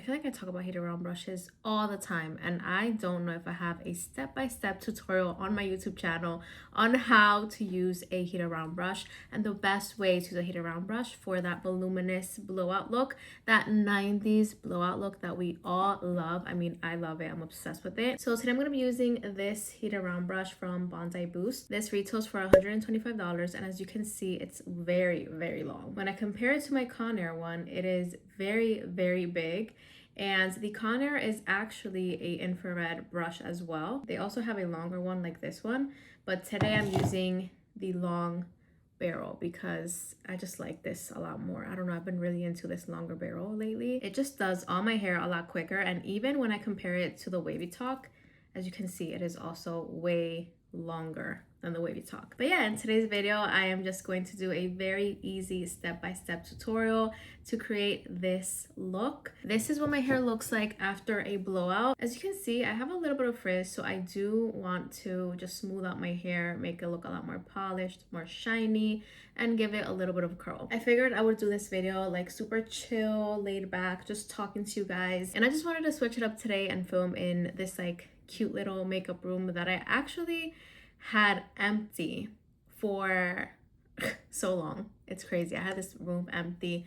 feel like I talk about heated round brushes all the time, and I don't know if I have a step-by-step tutorial on my YouTube channel on how to use a heated round brush and the best way to use a heated round brush for that voluminous blowout look, that 90s blowout look that we all love. I mean, I love it. I'm obsessed with it. So today I'm going to be using this heated round brush from BondiBoost. This retails for $125, and as you can see, it's very, very long. When I compare it to my Conair one, it is very, very big. And the Conair is actually a infrared brush as well. They also have a longer one like this one, but today I'm using the long barrel because I just like this a lot more. I don't know, I've been really into this longer barrel lately. It just does all my hair a lot quicker, and even when I compare it to the Wavy Talk, as you can see, it is also way longer than the Wavy Talk. But yeah, in today's video, I am just going to do a very easy step-by-step tutorial to create this look. This is what my hair looks like after a blowout. As you can see, I have a little bit of frizz, so I do want to just smooth out my hair, make it look a lot more polished, more shiny, and give it a little bit of curl. I figured I would do this video like super chill, laid back, just talking to you guys. And I just wanted to switch it up today and film in this like cute little makeup room that I actually had empty for so long. It's crazy. I had this room empty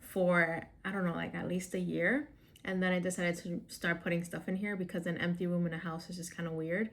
for, I don't know, like at least a year. And then I decided to start putting stuff in here because an empty room in a house is just kind of weird.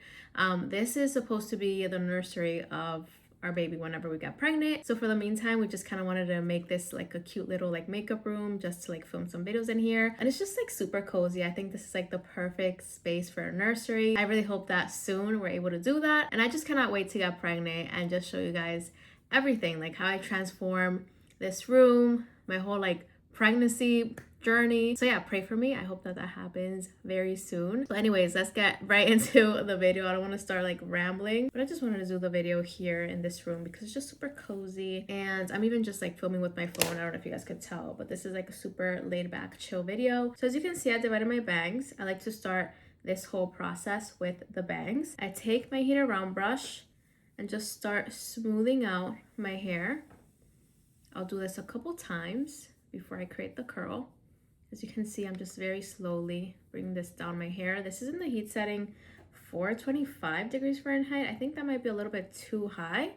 This is supposed to be the nursery of our baby whenever we got pregnant. So for the meantime, we just kind of wanted to make this like a cute little like makeup room just to like film some videos in here. And it's just like super cozy. I think this is like the perfect space for a nursery. I really hope that soon we're able to do that. And I just cannot wait to get pregnant and just show you guys everything, like how I transform this room, my whole like pregnancy journey. So yeah, pray for me. I hope that that happens very soon. So anyways, let's get right into the video. I don't want to start like rambling, but I just wanted to do the video here in this room because it's just super cozy. And I'm even just like filming with my phone. I don't know if you guys could tell, but this is like a super laid back chill video. So as you can see, I divided my bangs. I like to start this whole process with the bangs. I take my heated round brush and just start smoothing out my hair. I'll do this a couple times before I create the curl. As you can see, I'm just very slowly bringing this down my hair. This is in the heat setting 425 degrees Fahrenheit. I think that might be a little bit too high,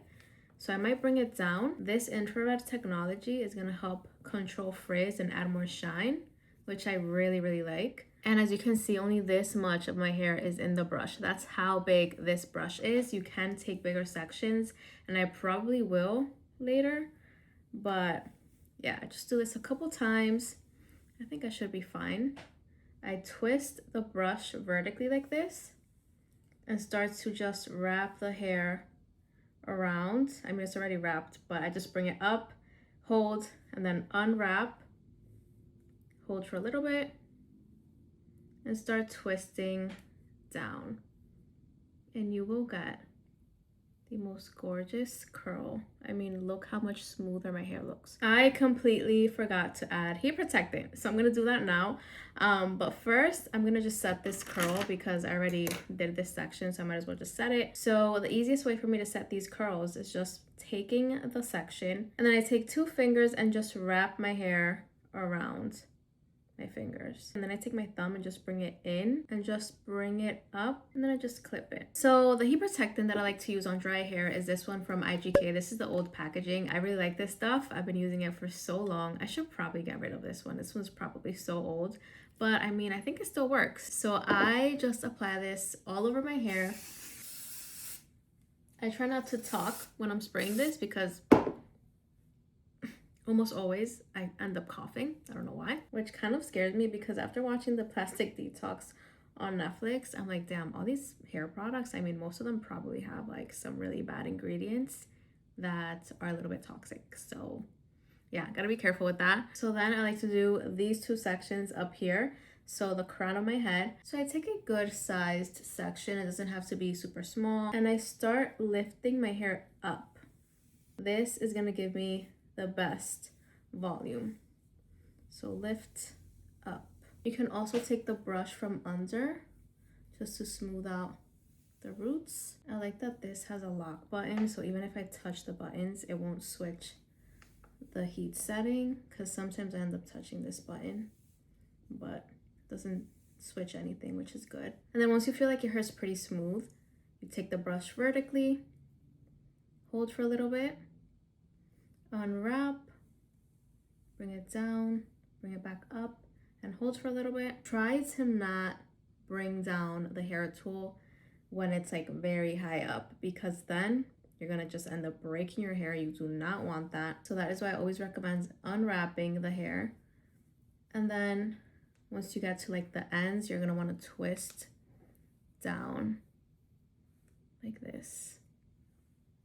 so I might bring it down. This infrared technology is gonna help control frizz and add more shine, which I really, really like. And as you can see, only this much of my hair is in the brush. That's how big this brush is. You can take bigger sections, and I probably will later, but yeah, I just do this a couple times. I think I should be fine. I twist the brush vertically like this and start to just wrap the hair around. I mean, it's already wrapped, but I just bring it up, hold, and then unwrap, hold for a little bit, and start twisting down. And you will get the most gorgeous curl. I mean, look how much smoother my hair looks. I completely forgot to add heat protectant, so I'm gonna do that now. But first, I'm gonna just set this curl because I already did this section, so I might as well just set it. So the easiest way for me to set these curls is just taking the section, and then I take 2 fingers and just wrap my hair around my fingers, and then I take my thumb and just bring it in and just bring it up, and then I just clip it. So the heat protectant that I like to use on dry hair is this one from IGK. This is the old packaging. I really like this stuff. I've been using it for so long. I should probably get rid of this one. This one's probably so old, but I mean, I think it still works. So I just apply this all over my hair. I try not to talk when I'm spraying this because almost always I end up coughing. I don't know why, which kind of scares me because after watching the Plastic Detox on Netflix, I'm like, damn, all these hair products, I mean, most of them probably have like some really bad ingredients that are a little bit toxic. So yeah, gotta be careful with that. So then I like to do these 2 sections up here. So the crown of my head. So I take a good sized section. It doesn't have to be super small. And I start lifting my hair up. This is gonna give me the best volume. So lift up. You can also take the brush from under just to smooth out the roots. I like that this has a lock button, so even if I touch the buttons, it won't switch the heat setting, because sometimes I end up touching this button, but doesn't switch anything, which is good. And then once you feel like your hair is pretty smooth, you take the brush vertically, hold for a little bit, unwrap, bring it down, bring it back up, and hold for a little bit. Try to not bring down the hair tool when it's like very high up, because then you're gonna just end up breaking your hair. You do not want that. So that is why I always recommend unwrapping the hair. And then once you get to like the ends, you're gonna wanna twist down like this.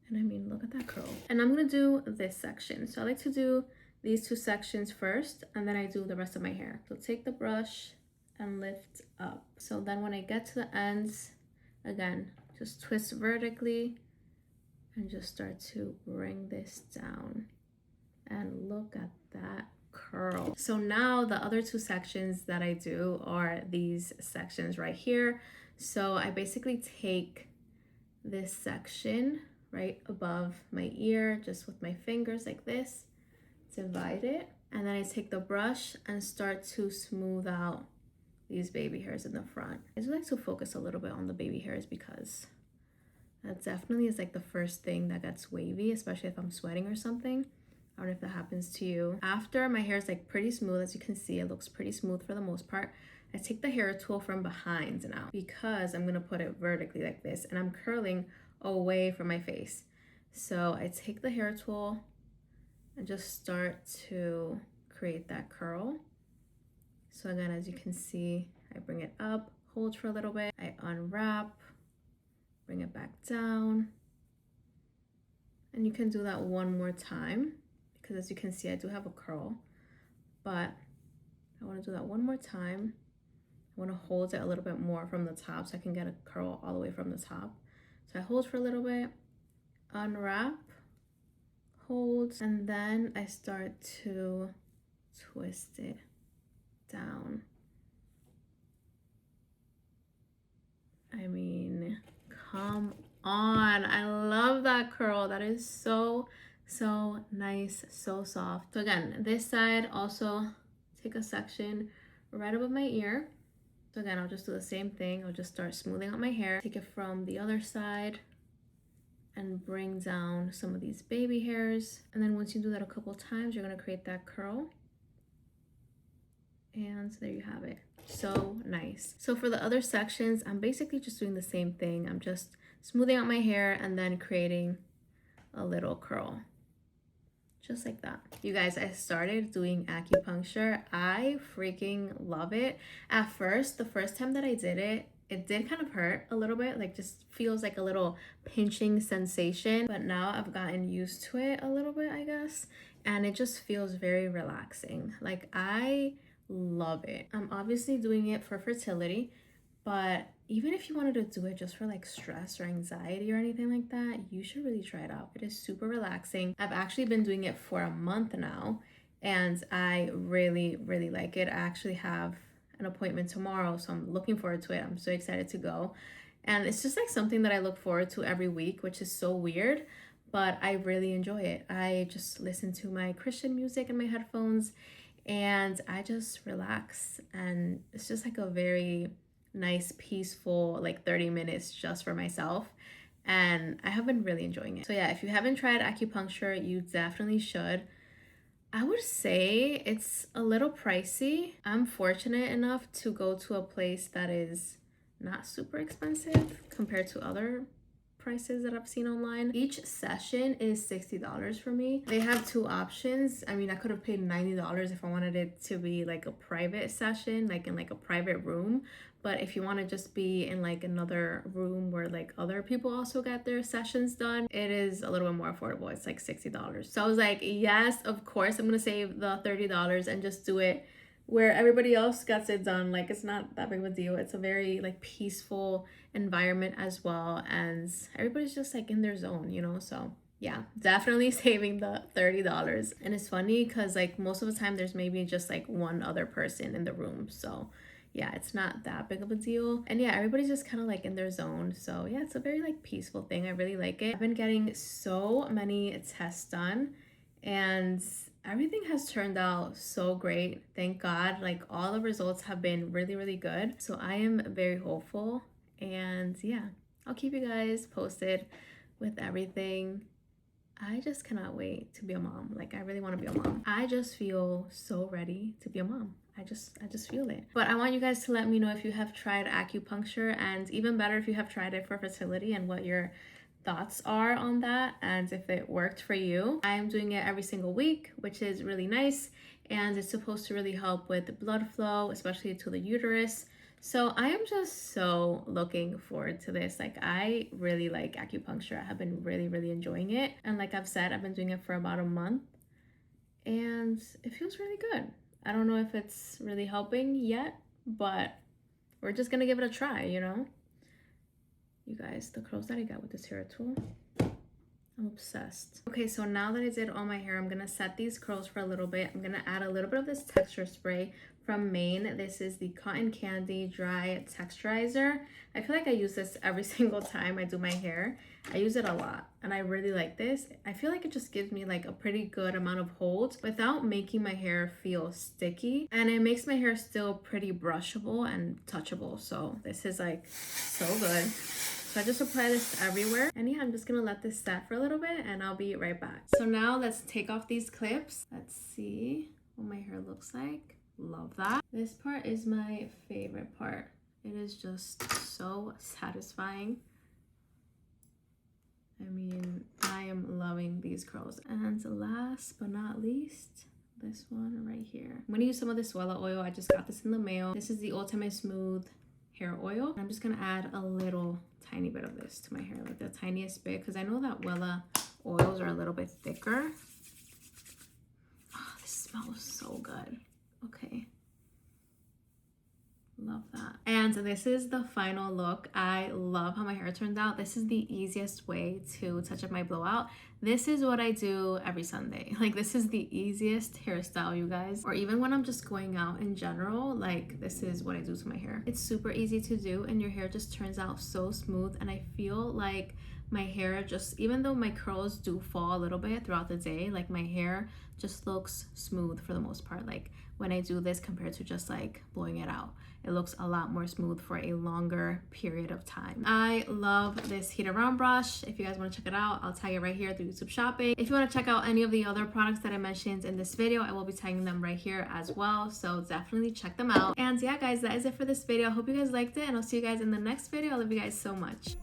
And I mean, look at that curl. And I'm gonna do this section. So I like to do these two sections first, and then I do the rest of my hair. So take the brush and lift up. So then when I get to the ends, again, just twist vertically and just start to bring this down. And look at that curl. So now the other two sections that I do are these sections right here. So I basically take this section right above my ear, just with my fingers like this, divide it, and then I take the brush and start to smooth out these baby hairs in the front. I just like to focus a little bit on the baby hairs because that definitely is like the first thing that gets wavy, especially if I'm sweating or something. I don't know if that happens to you. After my hair is like pretty smooth, as you can see, it looks pretty smooth for the most part. I take the hair tool from behind now because I'm gonna put it vertically like this, and I'm curling away from my face. So I take the hair tool and just start to create that curl. So again, as you can see, I bring it up, hold for a little bit, I unwrap, bring it back down. And you can do that one more time because as you can see, I do have a curl, but I want to do that one more time. I want to hold it a little bit more from the top so I can get a curl all the way from the top. So I hold for a little bit, unwrap, hold, and then I start to twist it down. I mean, come on. I love that curl. That is so nice, so soft. So again, this side also take a section right above my ear. So again, I'll just do the same thing. I'll just start smoothing out my hair. Take it from the other side and bring down some of these baby hairs. And then once you do that a couple times, you're gonna create that curl. And there you have it. So nice. So for the other sections, I'm basically just doing the same thing. I'm just smoothing out my hair and then creating a little curl. Just like that. You guys, I started doing acupuncture. I freaking love it. At first, the first time that I did it, it did kind of hurt a little bit, like just feels like a little pinching sensation. But now I've gotten used to it a little bit, I guess. And it just feels very relaxing. Like I love it. I'm obviously doing it for fertility, but even if you wanted to do it just for like stress or anxiety or anything like that, you should really try it out. It is super relaxing. I've actually been doing it for a month now and I really like it. I actually have an appointment tomorrow, so I'm looking forward to it. I'm so excited to go. And it's just like something that I look forward to every week, which is so weird, but I really enjoy it. I just listen to my Christian music in my headphones and I just relax, and it's just like a very nice, peaceful, like 30 minutes just for myself. And I have been really enjoying it. So yeah, if you haven't tried acupuncture, you definitely should. I would say it's a little pricey. I'm fortunate enough to go to a place that is not super expensive compared to other prices that I've seen online. Each session is $60 for me. They have two options. I mean, I could have paid $90 if I wanted it to be like a private session, like in like a private room. But if you want to just be in like another room where like other people also get their sessions done, it is a little bit more affordable. It's like $60. So I was like, yes, of course, I'm gonna save the $30 and just do it where everybody else gets it done. Like it's not that big of a deal. It's a very like peaceful environment as well, and everybody's just like in their zone, you know. So yeah, definitely saving the $30. And it's funny because like most of the time there's maybe just like one other person in the room, so yeah, it's not that big of a deal. And yeah, everybody's just kind of like in their zone. So yeah, it's a very like peaceful thing. I really like it. I've been getting so many tests done and everything has turned out so great. Thank God. Like all the results have been really, really good. So I am very hopeful. And yeah, I'll keep you guys posted with everything. I just cannot wait to be a mom. Like I really want to be a mom. I just feel so ready to be a mom. I just feel it. But I want you guys to let me know if you have tried acupuncture, and even better if you have tried it for fertility, and what your thoughts are on that and if it worked for you. I'm doing it every single week, which is really nice, and it's supposed to really help with the blood flow, especially to the uterus. So I am just so looking forward to this. Like I really like acupuncture. I have been really, really enjoying it. And like I've said, I've been doing it for about a month and it feels really good. I don't know if it's really helping yet, but we're just gonna give it a try, you know? You guys, the curls that I got with this hair tool, I'm obsessed. Okay, so now that I did all my hair, I'm gonna set these curls for a little bit. I'm gonna add a little bit of this texture spray from Maine. This is the Cotton Candy Dry Texturizer. I feel like I use this every single time I do my hair. I use it a lot and I really like this. I feel like it just gives me like a pretty good amount of hold without making my hair feel sticky, and it makes my hair still pretty brushable and touchable. So this is like so good. So I just apply this everywhere, and yeah, I'm just gonna let this set for a little bit and I'll be right back. So now let's take off these clips. Let's see what my hair looks like. Love that. This part is my favorite part. It is just so satisfying. I mean, I am loving these curls. And last but not least, this one right here. I'm gonna use some of this Wella oil. I just got this in the mail. This is the Ultimate Smooth Hair Oil. I'm just gonna add a little tiny bit of this to my hair, like the tiniest bit, because I know that Wella oils are a little bit thicker. Oh, this smells so good. Okay. Love that. And this is the final look. I love how my hair turned out. This is the easiest way to touch up my blowout. This is what I do every Sunday. Like this is the easiest hairstyle, you guys. Or even when I'm just going out in general, like this is what I do to my hair. It's super easy to do and your hair just turns out so smooth, and I feel like my hair just, even though my curls do fall a little bit throughout the day, like my hair just looks smooth for the most part. Like when I do this compared to just like blowing it out, it looks a lot more smooth for a longer period of time. I love this heat around brush. If you guys want to check it out, I'll tag it right here through YouTube Shopping. If you want to check out any of the other products that I mentioned in this video, I will be tagging them right here as well, so definitely check them out. And yeah guys, that is it for this video. I hope you guys liked it, and I'll see you guys in the next video. I love you guys so much.